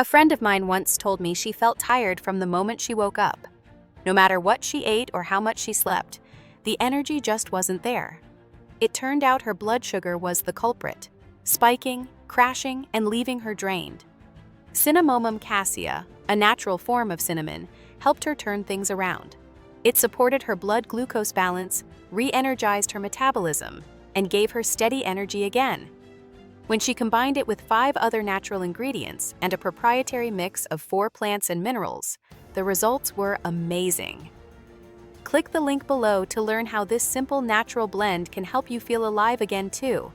A friend of mine once told me she felt tired from the moment she woke up. No matter what she ate or how much she slept, the energy just wasn't there. It turned out her blood sugar was the culprit, spiking, crashing, and leaving her drained. Cinnamomum cassia, a natural form of cinnamon, helped her turn things around. It supported her blood glucose balance, re-energized her metabolism, and gave her steady energy again. When she combined it with 5 other natural ingredients and a proprietary mix of 4 plants and minerals, the results were amazing. Click the link below to learn how this simple natural blend can help you feel alive again too.